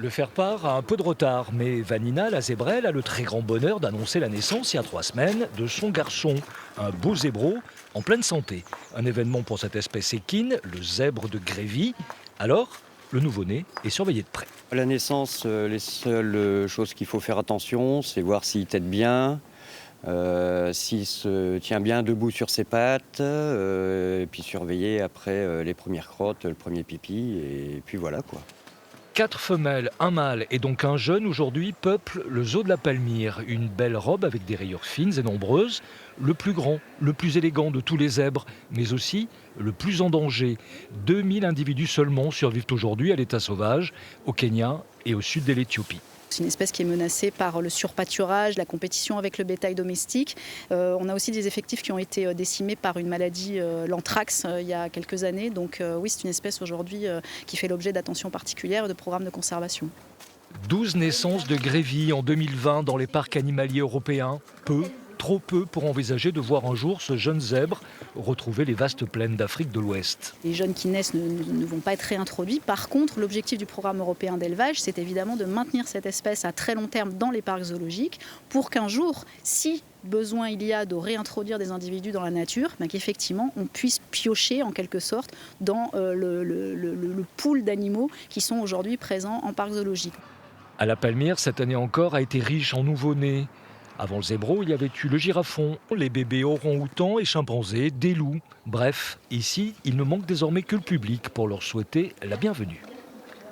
Le faire-part a un peu de retard, mais Vanina, la zébrelle, a le très grand bonheur d'annoncer la naissance il y a 3 semaines de son garçon, un beau zébro en pleine santé. Un événement pour cette espèce équine, le zèbre de Grévy. Alors, le nouveau-né est surveillé de près. À la naissance, les seules choses qu'il faut faire attention, c'est voir s'il tète bien, s'il se tient bien debout sur ses pattes, et puis surveiller après les premières crottes, le premier pipi, et puis voilà quoi. 4 femelles, un mâle et donc un jeune aujourd'hui peuplent le zoo de la Palmyre. Une belle robe avec des rayures fines et nombreuses. Le plus grand, le plus élégant de tous les zèbres, mais aussi le plus en danger. 2000 individus seulement survivent aujourd'hui à l'état sauvage, au Kenya et au sud de l'Éthiopie. C'est une espèce qui est menacée par le surpâturage, la compétition avec le bétail domestique. On a aussi des effectifs qui ont été décimés par une maladie, l'anthrax, il y a quelques années. Donc oui, c'est une espèce aujourd'hui qui fait l'objet d'attention particulière et de programmes de conservation. 12 naissances de Grévy en 2020 dans les parcs animaliers européens. Peu, trop peu pour envisager de voir un jour ce jeune zèbre retrouver les vastes plaines d'Afrique de l'Ouest. Les jeunes qui naissent ne vont pas être réintroduits. Par contre, l'objectif du programme européen d'élevage, c'est évidemment de maintenir cette espèce à très long terme dans les parcs zoologiques pour qu'un jour, si besoin il y a de réintroduire des individus dans la nature, qu'effectivement on puisse piocher en quelque sorte dans le pool d'animaux qui sont aujourd'hui présents en parc zoologique. À la Palmyre, cette année encore, a été riche en nouveau-nés. Avant le zébro, il y avait eu le girafon, les bébés orang-outans et chimpanzés, des loups. Bref, ici, il ne manque désormais que le public pour leur souhaiter la bienvenue.